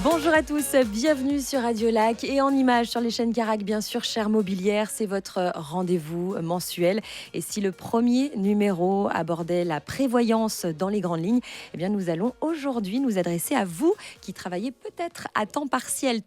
Bonjour à tous, bienvenue sur Radio Lac et en images sur les chaînes Carac, bien sûr, Chère Mobilière, c'est votre rendez-vous mensuel. Et si le premier numéro abordait la prévoyance dans les grandes lignes, eh bien nous allons aujourd'hui nous adresser à vous qui travaillez peut-être à temps partiel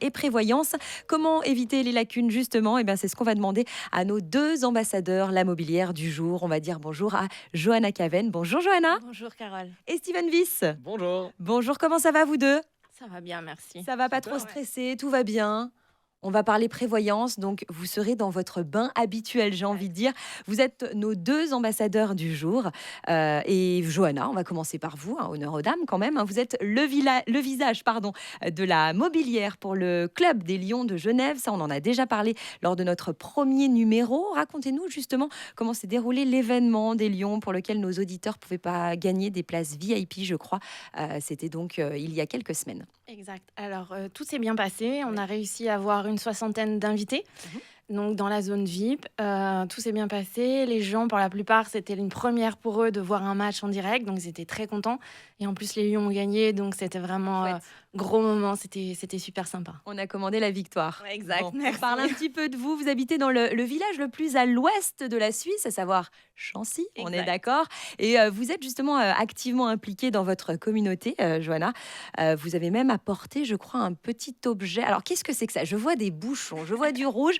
et prévoyance. Comment éviter les lacunes justement? Eh bien c'est ce qu'on va demander à nos deux ambassadeurs, la mobilière du jour. On va dire bonjour à Johanna Caven. Bonjour Johanna. Bonjour Carole. Et Steven Wyss. Bonjour. Bonjour, comment ça va vous deux? Ça va bien, merci. Ça va pas trop stresser, tout va bien. On va parler prévoyance, donc vous serez dans votre bain habituel, j'ai envie de dire. Vous êtes nos deux ambassadeurs du jour. Et Johanna, on va commencer par vous, honneur aux dames quand même. Vous êtes le visage de la mobilière pour le Club des Lions de Genève. Ça, on en a déjà parlé lors de notre premier numéro. Racontez-nous justement comment s'est déroulé l'événement des Lions pour lequel nos auditeurs ne pouvaient pas gagner des places VIP, je crois. C'était donc il y a quelques semaines. Exact. Alors, tout s'est bien passé. On a réussi à avoir une 60aine d'invités. Donc, dans la zone VIP, tout s'est bien passé. Les gens, pour la plupart, c'était une première pour eux de voir un match en direct. Donc, ils étaient très contents. Et en plus, les Lions ont gagné. Donc, c'était vraiment gros moment. C'était super sympa. On a commandé la victoire. Ouais, exact. Bon, merci. on parle un petit peu de vous. Vous habitez dans le village le plus à l'ouest de la Suisse, à savoir Chancy. Exact. On est d'accord. Et vous êtes justement activement impliqué dans votre communauté, Johanna. Vous avez même apporté, je crois, un petit objet. Alors, qu'est-ce que c'est que ça? Je vois des bouchons, je vois du rouge.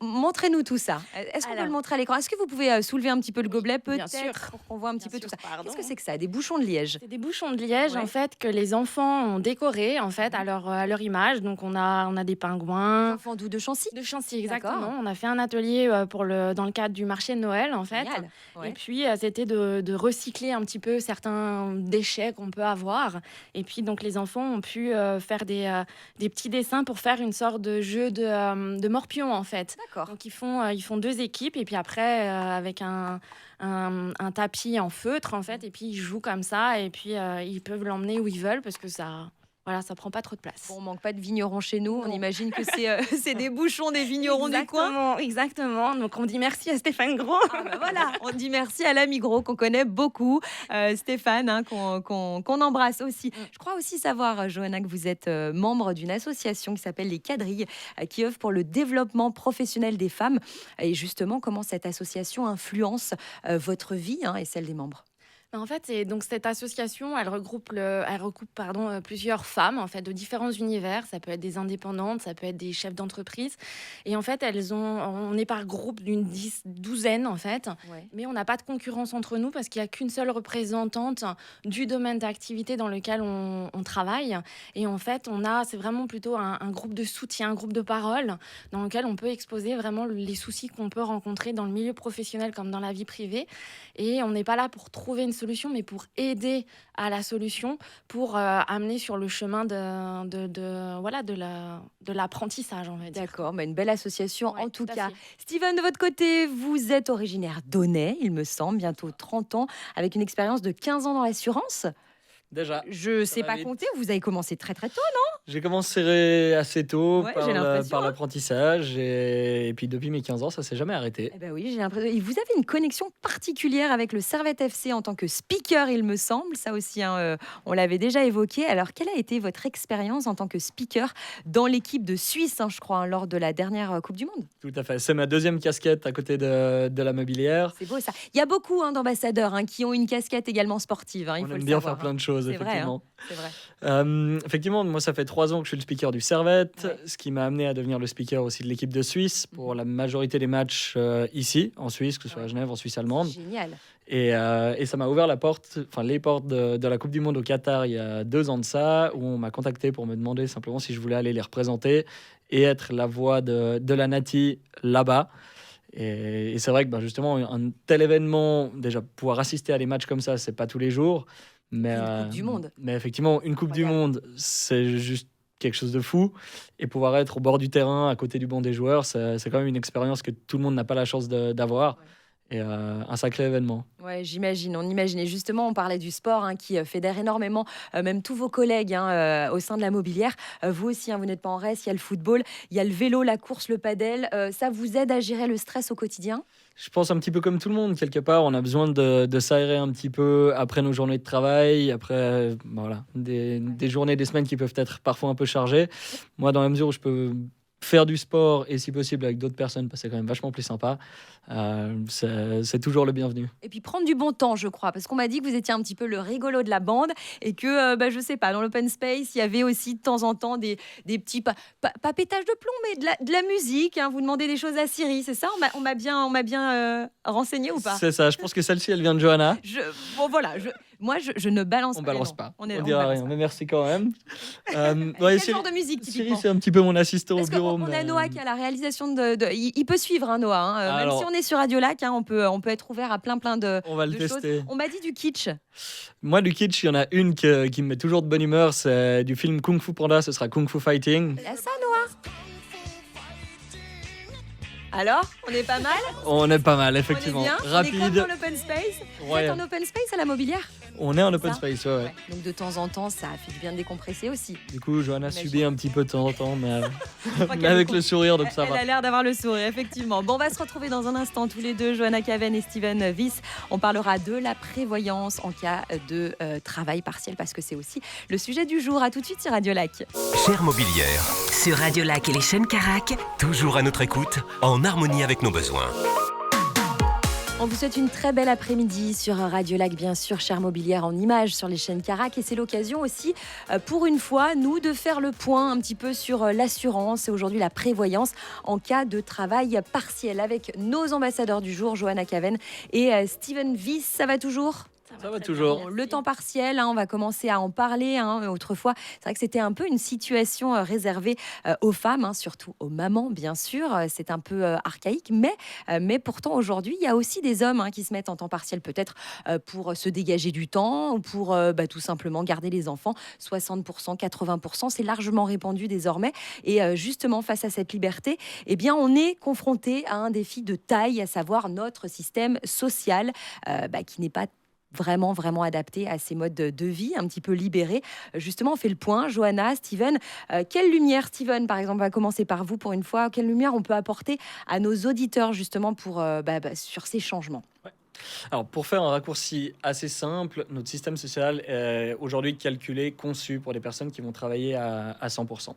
Montrez-nous tout ça. Est-ce qu'on peut le montrer à l'écran? Est-ce que vous pouvez soulever un petit peu le gobelet, peut-être, sûr. pour qu'on voit un petit peu tout ça? Pardon. Qu'est-ce que c'est que ça? Des bouchons de liège? C'est des bouchons de liège, Ouais. en fait, que les enfants ont décorés, en fait, à leur image. Donc, on a des pingouins. Enfants doux de Chancy. De Chancy, exactement. D'accord. On a fait un atelier dans le cadre du marché de Noël, en fait. Génial. Ouais. Et puis, c'était de recycler un petit peu certains déchets qu'on peut avoir. Et puis, donc, les enfants ont pu faire des petits dessins pour faire une sorte de jeu de morpion, en fait. D'accord. Donc, ils font deux équipes. Et puis après, avec un tapis en feutre, en fait. Et puis, ils jouent comme ça. Et puis, ils peuvent l'emmener où ils veulent parce que ça prend pas trop de place. Bon, on manque pas de vignerons chez nous. On Non. imagine que c'est des bouchons des vignerons du coin. Exactement. Donc, on dit merci à Stéphane Gros. Ah bah voilà, on dit merci à l'ami Gros qu'on connaît beaucoup, Stéphane, qu'on embrasse aussi. Je crois aussi savoir, Johanna, que vous êtes membre d'une association qui s'appelle Les Quadrilles, qui œuvre pour le développement professionnel des femmes. Et justement, comment cette association influence votre vie et celle des membres? En fait, cette association, elle recoupe plusieurs femmes en fait de différents univers. Ça peut être des indépendantes, ça peut être des chefs d'entreprise. Et en fait, on est par groupe d'une douzaine en fait. Ouais. Mais on n'a pas de concurrence entre nous parce qu'il n'y a qu'une seule représentante du domaine d'activité dans lequel on travaille. Et en fait, c'est vraiment plutôt un groupe de soutien, un groupe de parole dans lequel on peut exposer vraiment les soucis qu'on peut rencontrer dans le milieu professionnel comme dans la vie privée. Et on n'est pas là pour trouver une solution, mais pour aider à la solution, pour amener sur le chemin de l'apprentissage, on va dire. D'accord, mais une belle association Ouais, en tout tout à cas. fait. Steven, de votre côté, vous êtes originaire d'Aunay, il me semble, bientôt 30 ans, avec une expérience de 15 ans dans l'assurance. Déjà, Je ça sais va pas vite. compter, vous avez commencé très très tôt. J'ai commencé assez tôt Ouais, j'ai l'impression, par hein. l'apprentissage et puis depuis mes 15 ans, ça s'est jamais arrêté. Eh ben oui, j'ai l'impression. Et vous avez une connexion particulière avec le Servette FC en tant que speaker, il me semble. Ça aussi, on l'avait déjà évoqué. Alors, quelle a été votre expérience en tant que speaker dans l'équipe de Suisse, je crois, lors de la dernière Coupe du Monde? Tout à fait. C'est ma deuxième casquette à côté de la mobilière. C'est beau ça. Il y a beaucoup d'ambassadeurs qui ont une casquette également sportive. Il On faut aime le bien savoir, faire plein de choses, C'est vrai, effectivement. C'est vrai. Effectivement, moi, ça fait 3 ans que je suis le speaker du Servette, Ouais. ce qui m'a amené à devenir le speaker aussi de l'équipe de Suisse pour la majorité des matchs ici, en Suisse, que ce soit à Genève, en Suisse allemande. Génial. Et ça m'a ouvert les portes de la Coupe du Monde au Qatar il y a 2 ans de ça, où on m'a contacté pour me demander simplement si je voulais aller les représenter et être la voix de la Nati là-bas. Et c'est vrai que justement, un tel événement, déjà pouvoir assister à des matchs comme ça, c'est pas tous les jours. Mais, Une Coupe du Monde. Mais effectivement, une Coupe du Incroyable. Monde, c'est juste quelque chose de fou. Et pouvoir être au bord du terrain, à côté du banc des joueurs, c'est quand même une expérience que tout le monde n'a pas la chance d'avoir. Ouais. et un sacré événement. Ouais, j'imagine, on imagine. Et justement, on parlait du sport qui fédère énormément, même tous vos collègues au sein de la Mobilière. Vous aussi, vous n'êtes pas en reste. Il y a le football, il y a le vélo, la course, le padel. Ça vous aide à gérer le stress au quotidien? Je pense un petit peu comme tout le monde, quelque part, on a besoin de s'aérer un petit peu après nos journées de travail, après voilà, des journées, des semaines qui peuvent être parfois un peu chargées. Moi, dans la mesure où je peux faire du sport et si possible avec d'autres personnes, parce que c'est quand même vachement plus sympa, c'est toujours le bienvenu. Et puis prendre du bon temps, je crois, parce qu'on m'a dit que vous étiez un petit peu le rigolo de la bande et que, je sais pas, dans l'open space, il y avait aussi de temps en temps des petits, pas pétage de plomb, mais de la musique. Vous demandez des choses à Siri, c'est ça? On m'a bien renseigné ou pas? C'est ça, je pense que celle-ci, elle vient de Johanna. Bon, voilà, moi, je ne balance On pas. les balance noms. pas, On on dira balance rien, pas. mais merci quand même. Quel genre de musique, Siri, typiquement? c'est un petit peu mon assistant Parce au bureau. qu'on a mais, Noah qui a la réalisation il peut suivre, Noah. Même alors, si on est sur Radio Lac, on peut être ouvert à plein on va le de choses. tester. On m'a dit du kitsch. Moi, du kitsch, il y en a une qui me met toujours de bonne humeur, c'est du film Kung Fu Panda, ce sera Kung Fu Fighting. Là, ça, Noah. Alors, on est pas mal? On est pas mal, On est effectivement. bien? On est Rapide. comme dans l'open space? Vous êtes en open space à la Mobilière? On est en open Ça space, ouais. Donc de temps en temps, ça fait du bien de décompresser aussi. Du coup, Johanna Imagine. subit un petit peu de temps en temps, mais, crois mais qu'elle avec nous le sourire, donc ça Elle va. a l'air d'avoir le sourire, effectivement. Bon, on va se retrouver dans un instant tous les deux, Johanna Caven et Steven Wyss. On parlera de la prévoyance en cas de travail partiel, parce que c'est aussi le sujet du jour. À tout de suite sur Radio Lac. Chère Mobilière, Sur Radio Lac et les chaînes Carac, toujours à notre écoute, en harmonie avec nos besoins. On vous souhaite une très belle après-midi sur Radio Lac, bien sûr, chère Mobilière en images sur les chaînes Carac. Et c'est l'occasion aussi, pour une fois, nous, de faire le point un petit peu sur l'assurance et aujourd'hui la prévoyance en cas de travail partiel avec nos ambassadeurs du jour, Johanna Caven et Steven Wyss. Ça va toujours ? Ça va toujours. Bon, le temps partiel, on va commencer à en parler. Autrefois, c'est vrai que c'était un peu une situation réservée aux femmes, surtout aux mamans, bien sûr. C'est un peu archaïque, mais pourtant, aujourd'hui, il y a aussi des hommes qui se mettent en temps partiel, peut-être pour se dégager du temps ou pour tout simplement garder les enfants. 60%, 80%, c'est largement répandu désormais. Et justement, face à cette liberté, eh bien, on est confronté à un défi de taille, à savoir notre système social qui n'est pas vraiment adapté à ces modes de vie, un petit peu libérés. Justement, on fait le point. Johanna, Steven, quelle lumière, Steven, par exemple, va commencer par vous pour une fois, quelle lumière on peut apporter à nos auditeurs, justement, pour, sur ces changements? Alors, pour faire un raccourci assez simple, notre système social est aujourd'hui calculé, conçu pour des personnes qui vont travailler à 100%.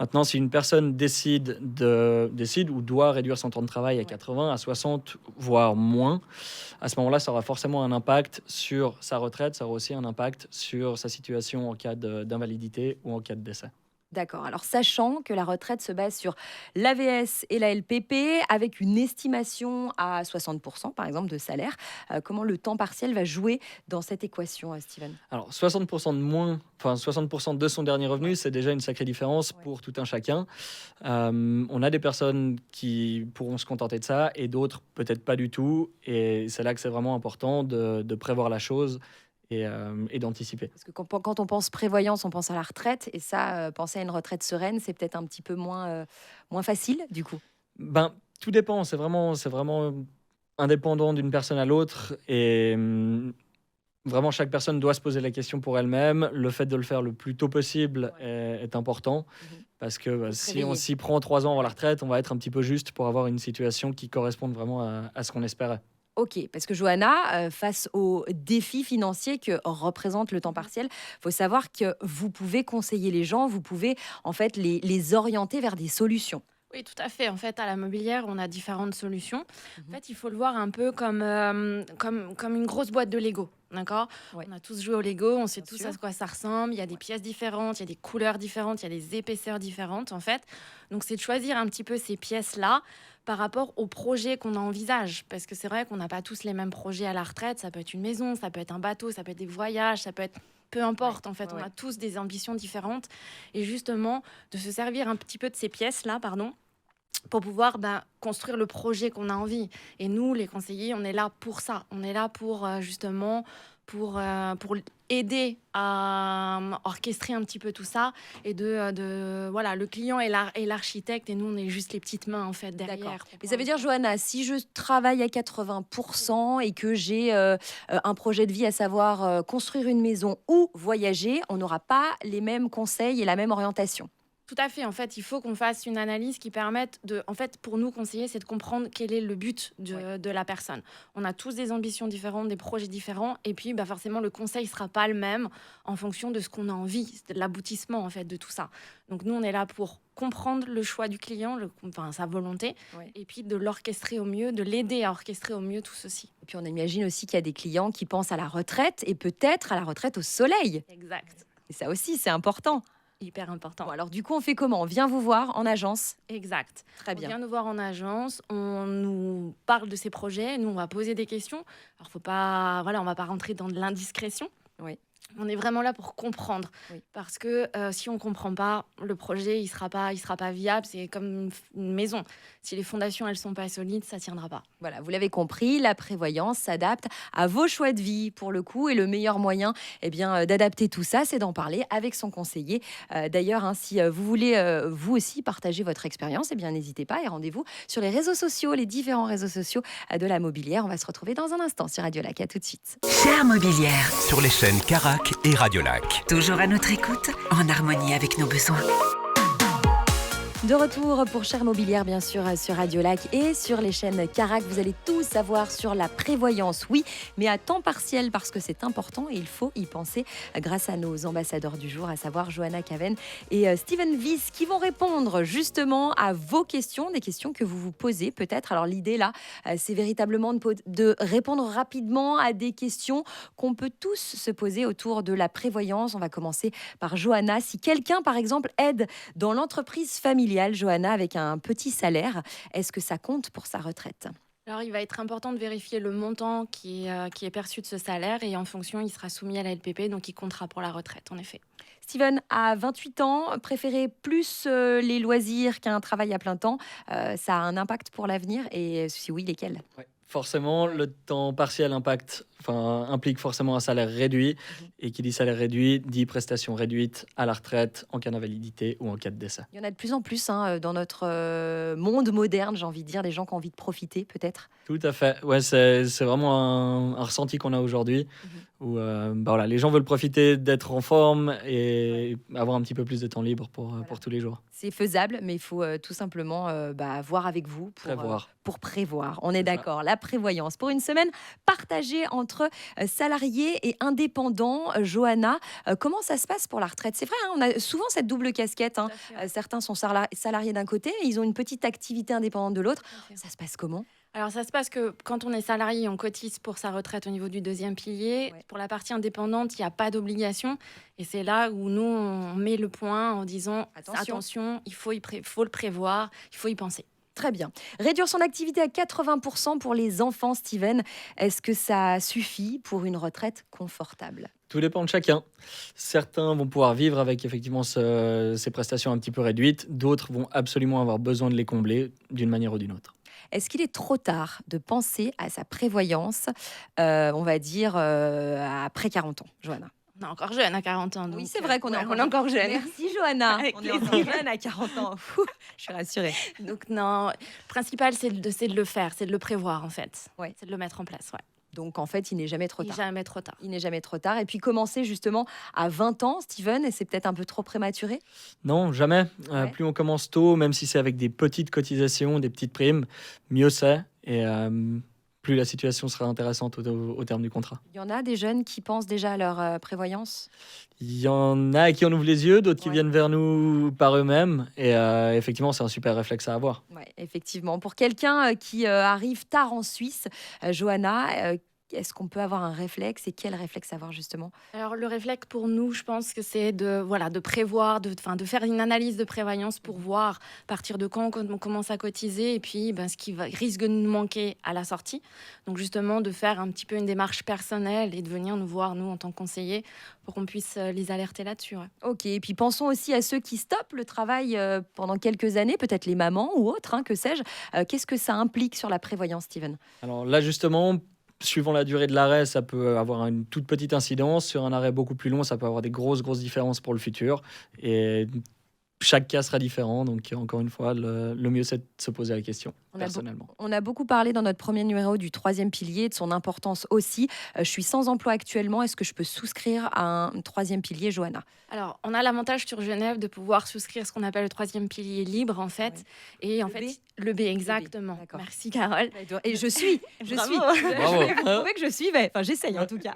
Maintenant, si une personne décide ou doit réduire son temps de travail à 80, à 60, voire moins, à ce moment-là, ça aura forcément un impact sur sa retraite, ça aura aussi un impact sur sa situation en cas d'invalidité ou en cas de décès. D'accord. Alors, sachant que la retraite se base sur l'AVS et la LPP, avec une estimation à 60%, par exemple, de salaire, comment le temps partiel va jouer dans cette équation, Steven? Alors, 60% de moins, enfin 60% de son dernier revenu, c'est déjà une sacrée différence pour tout un chacun. On a des personnes qui pourront se contenter de ça et d'autres peut-être pas du tout. Et c'est là que c'est vraiment important de prévoir la chose et d'anticiper. Parce que quand on pense prévoyance, on pense à la retraite. Et ça, penser à une retraite sereine, c'est peut-être un petit peu moins facile, du coup. Tout dépend. C'est vraiment indépendant d'une personne à l'autre. Et vraiment, chaque personne doit se poser la question pour elle-même. Le fait de le faire le plus tôt possible est important. Parce que si on s'y prend 3 ans avant la retraite, on va être un petit peu juste pour avoir une situation qui corresponde vraiment à ce qu'on espérait. Ok, parce que Johanna, face aux défis financiers que représente le temps partiel, il faut savoir que vous pouvez conseiller les gens, vous pouvez en fait les orienter vers des solutions. Oui, tout à fait. En fait, à la Mobilière, on a différentes solutions. En fait, il faut le voir un peu comme une grosse boîte de Lego. D'accord ? Ouais. On a tous joué au Lego, on sait Bien tous sûr. à quoi ça ressemble. Il y a des pièces différentes, il y a des couleurs différentes, il y a des épaisseurs différentes, en fait. Donc, c'est de choisir un petit peu ces pièces-là par rapport au projet qu'on envisage. Parce que c'est vrai qu'on n'a pas tous les mêmes projets à la retraite. Ça peut être une maison, ça peut être un bateau, ça peut être des voyages, ça peut être... Peu importe, en fait, on a tous des ambitions différentes. Et justement, de se servir un petit peu de ces pièces-là, pour pouvoir construire le projet qu'on a envie. Et nous, les conseillers, on est là pour ça. On est là pour justement pour aider à orchestrer un petit peu tout ça et voilà, le client est l'architecte et nous on est juste les petites mains en fait derrière. D'accord. Et ça veut dire, Johanna, si je travaille à 80% et que j'ai un projet de vie, à savoir construire une maison ou voyager, on n'aura pas les mêmes conseils et la même orientation. Tout à fait. En fait, il faut qu'on fasse une analyse qui permette en fait, pour nous conseiller, c'est de comprendre quel est le but de la personne. On a tous des ambitions différentes, des projets différents, et puis forcément, le conseil sera pas le même en fonction de ce qu'on a envie, de l'aboutissement en fait de tout ça. Donc nous, on est là pour comprendre le choix du client, sa volonté, et puis de l'orchestrer au mieux, de l'aider à orchestrer au mieux tout ceci. Et puis on imagine aussi qu'il y a des clients qui pensent à la retraite et peut-être à la retraite au soleil. Exact. Et ça aussi, c'est important. Hyper important. Bon, alors du coup, on fait comment? On vient vous voir en agence? Exact. Très On bien. vient nous voir en agence, on nous parle de ses projets, nous on va poser des questions. Alors faut pas, voilà, on va pas rentrer dans de l'indiscrétion. Oui. On est vraiment là pour comprendre, parce que si on comprend pas, le projet il sera pas viable. C'est comme une maison. Si les fondations elles sont pas solides, ça tiendra pas. Voilà, vous l'avez compris, la prévoyance s'adapte à vos choix de vie pour le coup. Et le meilleur moyen d'adapter tout ça, c'est d'en parler avec son conseiller. D'ailleurs, si vous voulez vous aussi partager votre expérience, n'hésitez pas et rendez-vous sur les réseaux sociaux, les différents réseaux sociaux de la Mobilière. On va se retrouver dans un instant sur Radio Lac. À tout de suite. Chère Mobilière, Sur les chaînes Carac et Radio Lac. toujours à notre écoute, en harmonie avec nos besoins. De retour pour Chère Mobilière, bien sûr, sur Radio Lac et sur les chaînes Carac. Vous allez tout savoir sur la prévoyance, oui, mais à temps partiel parce que c'est important et il faut y penser grâce à nos ambassadeurs du jour, à savoir Johanna Caven et Steven Wyss, qui vont répondre justement à vos questions, des questions que vous vous posez peut-être. Alors l'idée là, c'est véritablement de répondre rapidement à des questions qu'on peut tous se poser autour de la prévoyance. On va commencer par Johanna. Si quelqu'un, par exemple, aide dans l'entreprise familiale, Johanna, avec un petit salaire, est-ce que ça compte pour sa retraite? Alors, il va être important de vérifier le montant qui est perçu de ce salaire et en fonction, il sera soumis à la LPP, donc il comptera pour la retraite, en effet. Steven, à 28 ans, préférer plus les loisirs qu'un travail à plein temps, ça a un impact pour l'avenir et si oui, lesquels? Ouais. Forcément, le temps partiel implique forcément un salaire réduit. Et qui dit salaire réduit, dit prestations réduites à la retraite en cas d'invalidité ou en cas de décès. Il y en a de plus en plus dans notre monde moderne, j'ai envie de dire, des gens qui ont envie de profiter peut-être. Tout à fait. Ouais, c'est vraiment un ressenti qu'on a aujourd'hui. Où les gens veulent profiter d'être en forme et avoir un petit peu plus de temps libre pour tous les jours. C'est faisable, mais il faut tout simplement voir avec vous pour prévoir. On est d'accord. La prévoyance pour une semaine partagée entre salariés et indépendants. Johanna, comment ça se passe pour la retraite? C'est vrai, on a souvent cette double casquette. Certains sont salariés d'un côté et ils ont une petite activité indépendante de l'autre. Ça se passe comment? Alors, ça se passe que quand on est salarié, on cotise pour sa retraite au niveau du deuxième pilier. Ouais. Pour la partie indépendante, il n'y a pas d'obligation. Et c'est là où nous, on met le point en disant attention, il faut le prévoir, il faut y penser. Très bien. Réduire son activité à 80% pour les enfants, Steven, est-ce que ça suffit pour une retraite confortable? Tout dépend de chacun. Certains vont pouvoir vivre avec effectivement ces prestations un petit peu réduites. D'autres vont absolument avoir besoin de les combler d'une manière ou d'une autre. Est-ce qu'il est trop tard de penser à sa prévoyance, on va dire, après 40 ans, Johanna? On est encore jeune à 40 ans. Oui, donc, c'est vrai qu'on est encore jeune. Merci, Johanna. Avec On est encore jeune à 40 ans. Je suis rassurée. Donc, non, le principal, c'est de le faire, c'est de le prévoir, en fait. Ouais. C'est de le mettre en place, ouais. Donc, en fait, il n'est jamais trop Il n'est tard. jamais trop tard. Il n'est jamais trop tard. Et puis, commencer justement à 20 ans, Steven, et c'est peut-être un peu trop prématuré? Non, jamais. Ouais. Plus on commence tôt, même si c'est avec des petites cotisations, des petites primes, mieux c'est. Et plus la situation sera intéressante au terme du contrat. Il y en a des jeunes qui pensent déjà à leur prévoyance? Il y en a qui en ouvrent les yeux, d'autres qui Ouais. viennent vers nous par eux-mêmes. Et effectivement, c'est un super réflexe à avoir. Oui, effectivement. Pour quelqu'un qui arrive tard en Suisse, Johanna, est-ce qu'on peut avoir un réflexe et quel réflexe avoir justement? Alors, le réflexe pour nous, je pense que c'est de prévoir, de faire une analyse de prévoyance pour voir à partir de quand on commence à cotiser et puis ce qui risque de nous manquer à la sortie. Donc, justement, de faire un petit peu une démarche personnelle et de venir nous voir, nous, en tant que conseillers, pour qu'on puisse les alerter là-dessus. Ouais. Ok, et puis pensons aussi à ceux qui stoppent le travail pendant quelques années, peut-être les mamans ou autres, que sais-je. Qu'est-ce que ça implique sur la prévoyance, Steven? Alors là, justement, suivant la durée de l'arrêt, ça peut avoir une toute petite incidence. Sur un arrêt beaucoup plus long, ça peut avoir des grosses différences pour le futur. Et chaque cas sera différent. Donc, encore une fois, le mieux, c'est de se poser la question, personnellement. On a beaucoup parlé dans notre premier numéro du troisième pilier, de son importance aussi. Je suis sans emploi actuellement. Est-ce que je peux souscrire à un troisième pilier, Johanna? Alors, on a l'avantage sur Genève de pouvoir souscrire ce qu'on appelle le troisième pilier libre, en fait. Et en Le fait, B le B, exactement. D'accord. Merci, Carole. Et je suis. Bravo. Bravo. Je vais vous prouver que je suivais. Enfin, j'essaye en tout cas.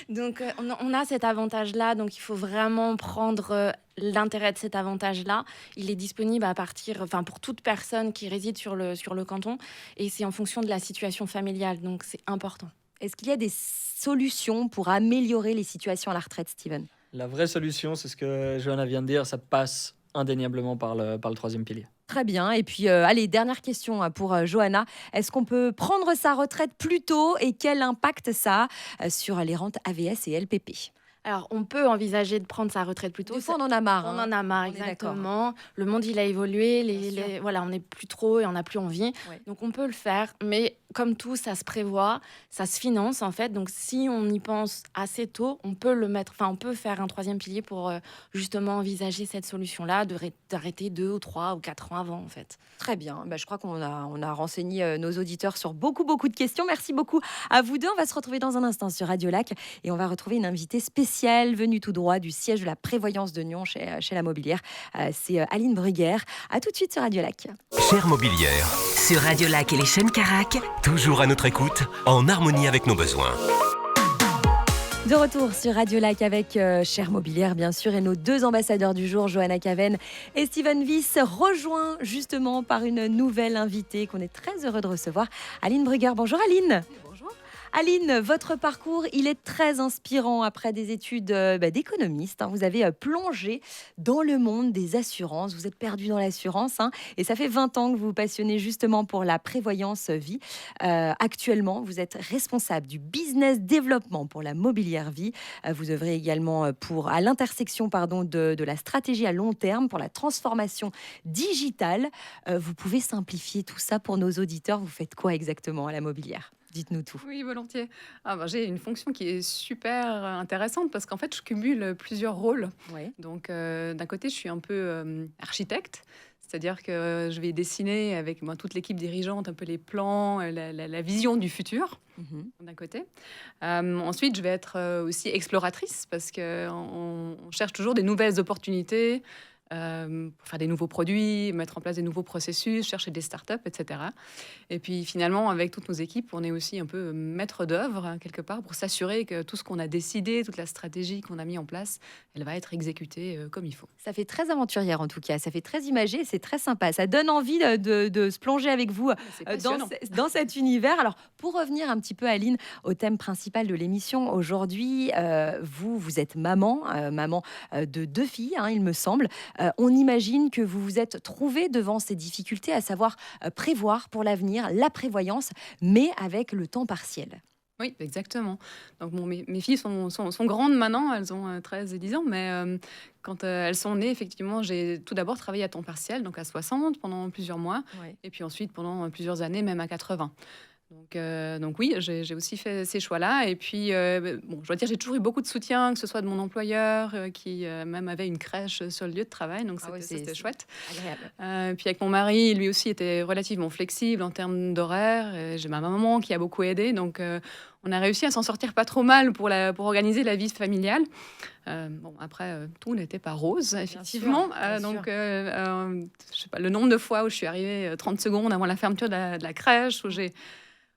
Donc, on a cet avantage-là. Donc, il faut vraiment prendre l'intérêt de cet avantage-là. Il est disponible à partir, pour toute personne qui réside sur le canton. Et c'est en fonction de la situation familiale. Donc, c'est important. Est-ce qu'il y a des solutions pour améliorer les situations à la retraite, Steven? La vraie solution, c'est ce que Johanna vient de dire, ça passe indéniablement par le troisième pilier. Très bien. Et puis, allez, dernière question pour Johanna. Est-ce qu'on peut prendre sa retraite plus tôt et quel impact ça a sur les rentes AVS et LPP? Alors, on peut envisager de prendre sa retraite plus tôt. Des fois, on en a marre. On en a marre, On est d'accord. exactement. Le monde, il a évolué. Bien sûr. Voilà, on n'est plus trop et on n'a plus envie. Ouais. Donc, on peut le faire. Mais comme tout, ça se prévoit, ça se finance, en fait. Donc, si on y pense assez tôt, on peut le mettre. Enfin, on peut faire un troisième pilier pour justement envisager cette solution-là, d'arrêter 2 ou 3 ou 4 ans avant, en fait. Très bien. Je crois qu'on a renseigné nos auditeurs sur beaucoup de questions. Merci beaucoup à vous deux. On va se retrouver dans un instant sur Radio Lac et on va retrouver une invitée spéciale venue tout droit du siège de la prévoyance de Nyon chez la Mobilière. C'est Aline Bruguère. À tout de suite sur Radio Lac. Chère Mobilière, Sur Radio Lac et les chaînes Carac, toujours à notre écoute, en harmonie avec nos besoins. De retour sur Radio Lac avec Chère Mobilière, bien sûr, et nos deux ambassadeurs du jour, Johanna Caven et Steven Wyss, rejoints justement par une nouvelle invitée qu'on est très heureux de recevoir, Aline Bruguère. Bonjour Aline. Bonjour. Aline, votre parcours, il est très inspirant après des études d'économiste. Vous avez plongé dans le monde des assurances. Vous êtes perdu dans l'assurance et ça fait 20 ans que vous vous passionnez justement pour la prévoyance vie. Actuellement, vous êtes responsable du business développement pour la Mobilière Vie. Vous œuvrez également à l'intersection de la stratégie à long terme pour la transformation digitale. Vous pouvez simplifier tout ça pour nos auditeurs. Vous faites quoi exactement à la Mobilière ? Dites-nous tout. Oui, volontiers. J'ai une fonction qui est super intéressante parce qu'en fait, je cumule plusieurs rôles. Oui. Donc, d'un côté, je suis un peu architecte, c'est-à-dire que je vais dessiner avec toute l'équipe dirigeante un peu les plans, la vision du futur, d'un côté. Ensuite, je vais être aussi exploratrice parce qu'on cherche toujours des nouvelles opportunités. Pour faire des nouveaux produits, mettre en place des nouveaux processus, chercher des startups, etc. Et puis finalement, avec toutes nos équipes, on est aussi un peu maître d'œuvre, quelque part, pour s'assurer que tout ce qu'on a décidé, toute la stratégie qu'on a mis en place, elle va être exécutée comme il faut. Ça fait très aventurière en tout cas, ça fait très imagé, c'est très sympa. Ça donne envie de se plonger avec vous C'est passionnant. dans cet univers. Alors, pour revenir un petit peu, Aline, au thème principal de l'émission, aujourd'hui, vous êtes maman de 2 filles, il me semble. On imagine que vous vous êtes trouvée devant ces difficultés, à savoir prévoir pour l'avenir, la prévoyance, mais avec le temps partiel. Oui, exactement. Donc, mes filles sont grandes maintenant, elles ont 13 et 10 ans, mais quand elles sont nées, effectivement, j'ai tout d'abord travaillé à temps partiel, donc à 60 pendant plusieurs mois, et puis ensuite pendant plusieurs années, même à 80. Donc oui, j'ai aussi fait ces choix-là. Et puis, je dois dire, j'ai toujours eu beaucoup de soutien, que ce soit de mon employeur, qui même avait une crèche sur le lieu de travail. Donc, c'était chouette. Agréable. Puis avec mon mari, lui aussi était relativement flexible en termes d'horaire. J'ai ma maman qui a beaucoup aidé. Donc, on a réussi à s'en sortir pas trop mal pour organiser la vie familiale. Après, tout n'était pas rose, effectivement. Je sais pas, le nombre de fois où je suis arrivée 30 secondes avant la fermeture de la crèche, où j'ai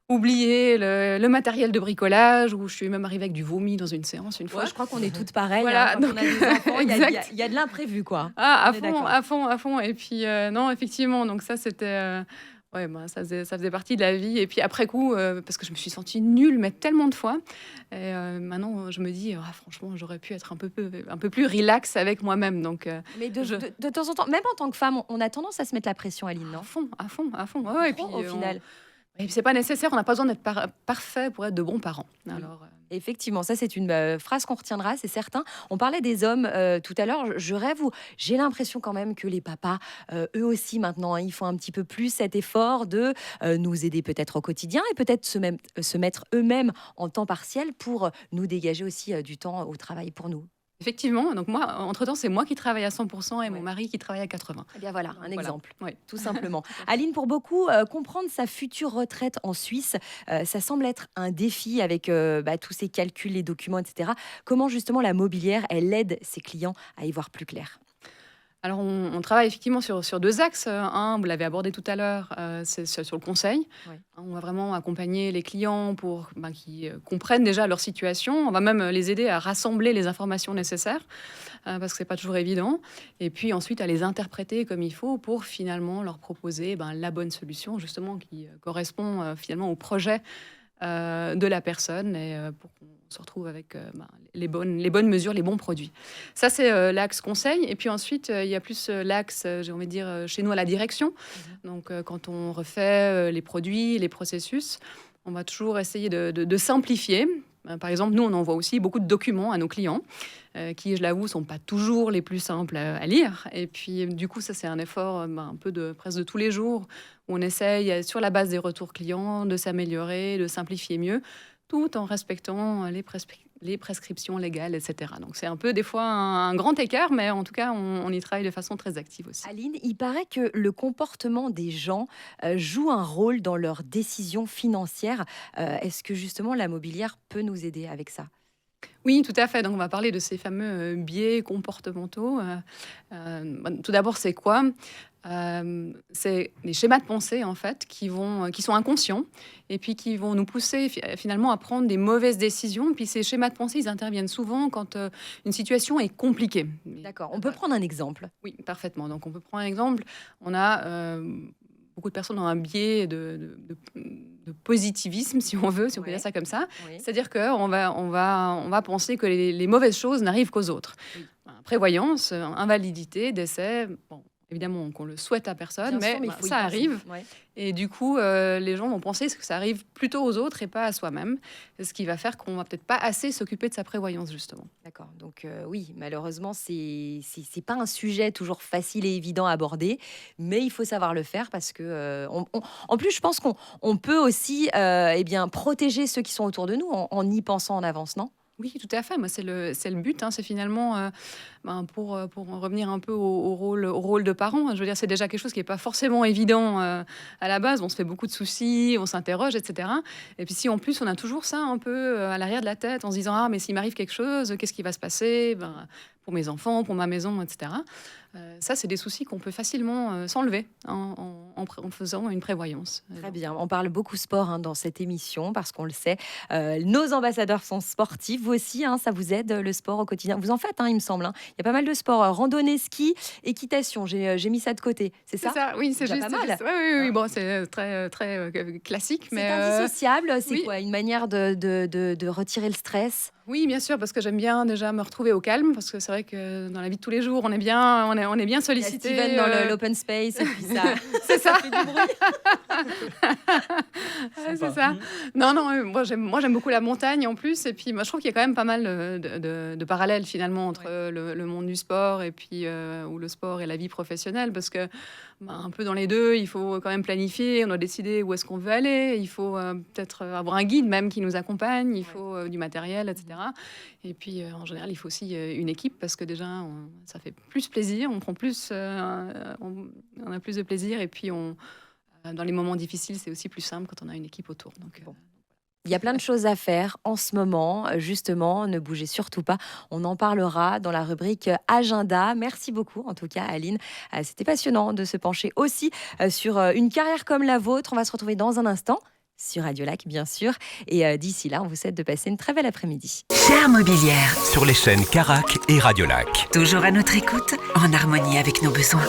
oublié le matériel de bricolage, où je suis même arrivée avec du vomi dans une séance une fois. Je crois qu'on est toutes pareilles. Voilà, Quand on a des enfants, exact. il y a de l'imprévu, quoi. À On est fond, à fond. Et puis, non, effectivement, donc ça, c'était... ça faisait partie de la vie. Et puis après coup, parce que je me suis sentie nulle, mais tellement de fois. Et maintenant, je me dis, franchement, j'aurais pu être un peu plus relax avec moi-même. Donc, Mais de temps en temps, même en tant que femme, on a tendance à se mettre la pression, Aline, non? à fond. Ouais, et puis, Au final. et puis, c'est pas nécessaire, on n'a pas besoin d'être parfait pour être de bons parents. Alors, Effectivement, ça c'est une phrase qu'on retiendra, c'est certain. On parlait des hommes tout à l'heure. Je rêve ou j'ai l'impression quand même que les papas, eux aussi maintenant, hein, ils font un petit peu plus cet effort de nous aider peut-être au quotidien et peut-être se mettre eux-mêmes en temps partiel pour nous dégager aussi du temps au travail pour nous. Effectivement, donc moi, entre-temps, c'est moi qui travaille à 100% et mon Ouais. mari qui travaille à 80. Eh bien voilà, un Voilà. exemple. Ouais. Tout simplement. Aline, pour beaucoup, comprendre sa future retraite en Suisse, ça semble être un défi avec tous ces calculs, les documents, etc. Comment justement la mobilière, elle aide ses clients à y voir plus clair? Alors, on travaille effectivement sur deux axes. Un, vous l'avez abordé tout à l'heure, c'est sur le conseil. Ouais. On va vraiment accompagner les clients pour qu'ils comprennent déjà leur situation. On va même les aider à rassembler les informations nécessaires, parce que c'est pas toujours évident. Et puis ensuite, à les interpréter comme il faut pour finalement leur proposer la bonne solution, justement, qui correspond finalement au projet de la personne et pour qu'on se retrouve avec les bonnes mesures, les bons produits. Ça, c'est l'axe conseil. Et puis ensuite, il y a plus l'axe, j'ai envie de dire, chez nous à la direction. Donc, quand on refait les produits, les processus, on va toujours essayer de simplifier. Par exemple, nous, on envoie aussi beaucoup de documents à nos clients qui, je l'avoue, ne sont pas toujours les plus simples à lire. Et puis, du coup, ça, c'est un effort un peu presque de tous les jours où on essaye, sur la base des retours clients, de s'améliorer, de simplifier mieux, tout en respectant les prescriptions légales, etc. Donc, c'est un peu, des fois, un grand écart, mais en tout cas, on y travaille de façon très active aussi. Aline, il paraît que le comportement des gens joue un rôle dans leurs décisions financières. Est-ce que justement la mobilière peut nous aider avec ça? Oui, tout à fait. Donc, on va parler de ces fameux biais comportementaux. Tout d'abord, c'est quoi? C'est des schémas de pensée, en fait, qui sont inconscients et puis qui vont nous pousser finalement à prendre des mauvaises décisions. Puis ces schémas de pensée, ils interviennent souvent quand une situation est compliquée. D'accord, on peut prendre un exemple. Oui, parfaitement. Donc, on peut prendre un exemple. On a beaucoup de personnes ont un biais de positivisme, si on veut, si on peut Ouais. dire ça comme ça. Oui. C'est-à-dire qu'on va penser que les mauvaises choses n'arrivent qu'aux autres. Oui. Prévoyance, invalidité, décès, bon, évidemment qu'on le souhaite à personne, Bien sûr, mais il faut y ça penser. arrive. Ouais. Et du coup, les gens vont penser que ça arrive plutôt aux autres et pas à soi-même. Ce qui va faire qu'on va peut-être pas assez s'occuper de sa prévoyance, justement. D'accord. Donc oui, malheureusement, c'est pas un sujet toujours facile et évident à aborder, mais il faut savoir le faire parce que en plus, je pense qu'on peut aussi protéger ceux qui sont autour de nous en y pensant en avance, non? Oui, tout à fait. Moi, c'est le but. C'est finalement, pour en revenir un peu au rôle de parent. Je veux dire, c'est déjà quelque chose qui n'est pas forcément évident à la base. On se fait beaucoup de soucis, on s'interroge, etc. Et puis si en plus, on a toujours ça un peu à l'arrière de la tête, en se disant, ah, mais s'il m'arrive quelque chose, qu'est-ce qui va se passer pour mes enfants, pour ma maison, etc. Ça, c'est des soucis qu'on peut facilement s'enlever en faisant une prévoyance. Très bien. On parle beaucoup sport dans cette émission parce qu'on le sait. Nos ambassadeurs sont sportifs. Vous aussi, ça vous aide le sport au quotidien. Vous en faites, il me semble. Il y a pas mal de sports. Randonnée, ski, équitation. J'ai mis ça de côté. C'est ça? C'est ça, oui, c'est Déjà juste. pas mal. Oui. Bon, c'est très, très classique. C'est Mais indissociable. C'est oui. quoi? Une manière de retirer le stress? oui, bien sûr, parce que j'aime bien déjà me retrouver au calme, parce que c'est vrai que dans la vie de tous les jours, on est bien Il y a sollicité. Steven dans l'open space et puis ça, C'est ça. ça fait du bruit. Ouais, c'est Sympa. ça. Non, moi j'aime beaucoup la montagne en plus, et puis moi je trouve qu'il y a quand même pas mal de parallèles finalement entre le monde du sport et puis ou le sport et la vie professionnelle, parce que un peu dans les deux, il faut quand même planifier, on doit décider où est-ce qu'on veut aller, il faut peut-être avoir un guide même qui nous accompagne, il faut du matériel, etc. Et puis en général, il faut aussi une équipe, parce que déjà ça fait plus plaisir, on a plus de plaisir, et puis dans les moments difficiles, c'est aussi plus simple quand on a une équipe autour. Donc, Bon. Il y a plein de choses à faire en ce moment, justement, ne bougez surtout pas. On en parlera dans la rubrique Agenda. Merci beaucoup, en tout cas, Aline. C'était passionnant de se pencher aussi sur une carrière comme la vôtre. On va se retrouver dans un instant sur Radio Lac, bien sûr. Et d'ici là, on vous souhaite de passer une très belle après-midi. Chère Mobilière, Sur les chaînes Carac et Radiolac. toujours à notre écoute, en harmonie avec nos besoins.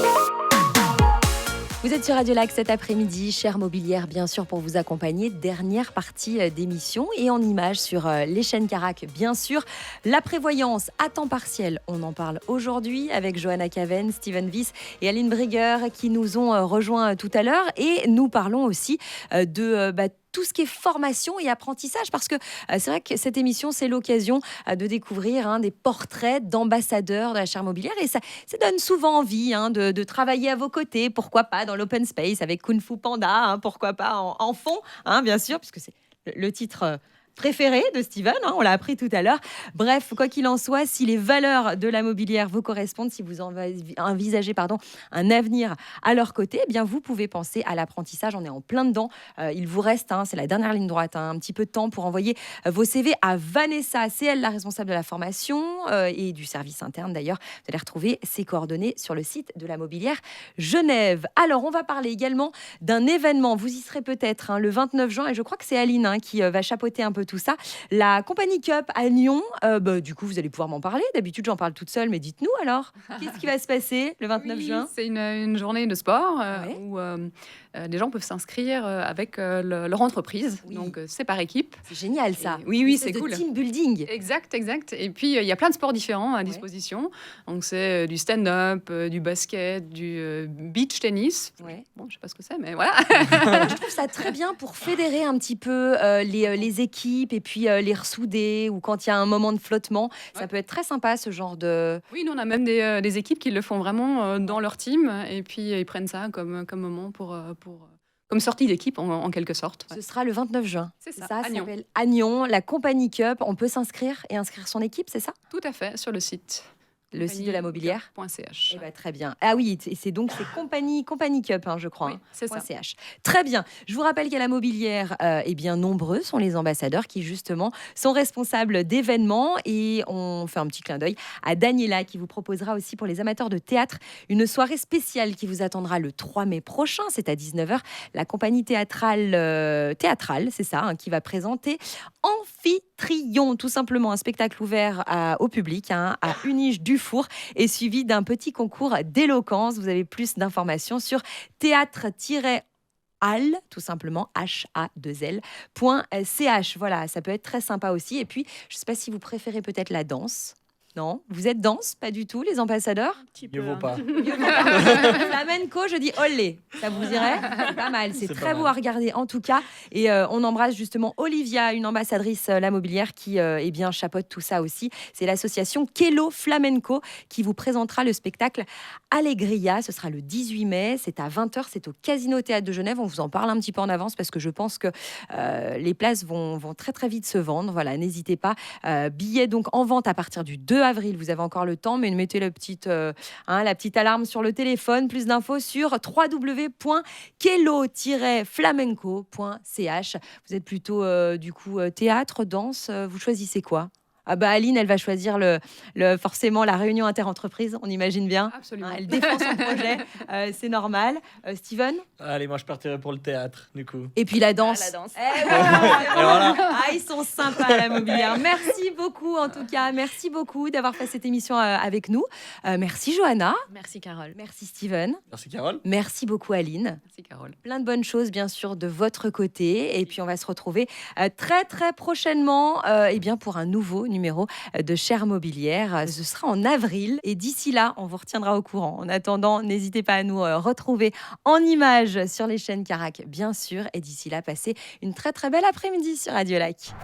Vous êtes sur Radio Lac cet après-midi, chère mobilière, bien sûr, pour vous accompagner. Dernière partie d'émission et en images sur les chaînes Carac, bien sûr. La prévoyance à temps partiel, on en parle aujourd'hui avec Johanna Caven, Steven Wyss et Aline Brigger qui nous ont rejoints tout à l'heure. Et nous parlons aussi de tout ce qui est formation et apprentissage, parce que c'est vrai que cette émission, c'est l'occasion de découvrir des portraits d'ambassadeurs de la chaire mobilière, et ça donne souvent envie de travailler à vos côtés, pourquoi pas dans l'open space avec Kung Fu Panda, pourquoi pas en fond, bien sûr, puisque c'est le titre préféré de Steven, on l'a appris tout à l'heure. Bref, quoi qu'il en soit, si les valeurs de la mobilière vous correspondent, si vous envisagez un avenir à leur côté, eh bien vous pouvez penser à l'apprentissage. On est en plein dedans. Il vous reste, c'est la dernière ligne droite, un petit peu de temps pour envoyer vos CV à Vanessa. C'est elle la responsable de la formation et du service interne d'ailleurs. Vous allez retrouver ses coordonnées sur le site de la Mobilière Genève. Alors, on va parler également d'un événement. Vous y serez peut-être le 29 juin, et je crois que c'est Aline qui va chapeauter un peu tout ça. La Company Cup à Lyon, du coup, vous allez pouvoir m'en parler. D'habitude, j'en parle toute seule, mais dites-nous alors, qu'est-ce qui va se passer le 29 juin? C'est une journée de sport où les gens peuvent s'inscrire avec leur entreprise. Oui. Donc, c'est par équipe. C'est génial ça. Oui, C'est c'est cool. de team building. Exact. Et puis, il y a plein de sports différents à disposition. Donc, c'est du stand-up, du basket, du beach tennis. Ouais. Bon, je sais pas ce que c'est, mais voilà. Je trouve ça très bien pour fédérer un petit peu les équipes et puis les ressouder, ou quand il y a un moment de flottement. Ça peut être très sympa, ce genre de... Oui, nous, on a même des équipes qui le font vraiment dans leur team. Et puis, ils prennent ça comme moment comme sortie d'équipe, en quelque sorte. Ce sera le 29 juin. C'est ça, Ça à Nyon. s'appelle Agnon, la Company Cup. On peut s'inscrire et inscrire son équipe, c'est ça? Tout à fait, sur le site. Le site de la mobilière. .ch. Eh ben, très bien. Ah oui, c'est Company Cup, je crois. Oui, c'est ça. .ch. Très bien. Je vous rappelle qu'à la Mobilière, nombreux sont les ambassadeurs qui, justement, sont responsables d'événements. Et on fait un petit clin d'œil à Daniela, qui vous proposera aussi, pour les amateurs de théâtre, une soirée spéciale qui vous attendra le 3 mai prochain. C'est à 19h. La compagnie théâtrale, c'est ça, qui va présenter Amphitryon, tout simplement un spectacle ouvert au public, à Unige Dufour, et suivi d'un petit concours d'éloquence. Vous avez plus d'informations sur théâtre-hall, tout simplement, ha2l.ch. Voilà, ça peut être très sympa aussi. Et puis, je ne sais pas si vous préférez peut-être la danse. Non, vous êtes danse? Pas du tout, les ambassadeurs? Mieux vaut pas. Flamenco, je dis olé. Ça vous irait? C'est pas mal, c'est C'est très pas beau mal. à regarder en tout cas. Et on embrasse justement Olivia, une ambassadrice La Mobilière, qui chapeaute tout ça aussi. C'est l'association Kelo Flamenco qui vous présentera le spectacle Allegria. Ce sera le 18 mai, c'est à 20h, c'est au Casino Théâtre de Genève. On vous en parle un petit peu en avance parce que je pense que les places vont très très vite se vendre. Voilà, n'hésitez pas. Billets donc en vente à partir du 2 avril. Vous avez encore le temps, mais mettez la petite alarme sur le téléphone. Plus d'infos sur www.kelo-flamenco.ch. Vous êtes plutôt théâtre, danse, vous choisissez quoi? Ah bah Aline, elle va choisir forcément la réunion interentreprise, on imagine bien. Absolument. Elle défend son projet, c'est normal. Steven? Allez, moi je partirais pour le théâtre, du coup. Et puis la danse. la danse. Eh voilà. Et voilà. Ils sont sympas à la Mobilière. Merci beaucoup en tout cas. Merci beaucoup d'avoir fait cette émission avec nous. Merci Johanna. Merci Carole. Merci Steven. Merci Carole. Merci beaucoup Aline. Merci, Carole. Plein de bonnes choses bien sûr de votre côté. Et puis on va se retrouver très très prochainement pour un nouveau numéro de Chaire Mobilière. Ce sera en avril. Et d'ici là, on vous retiendra au courant. En attendant, n'hésitez pas à nous retrouver en images sur les chaînes Carac, bien sûr. Et d'ici là, passez une très très belle après-midi sur Radio Lac.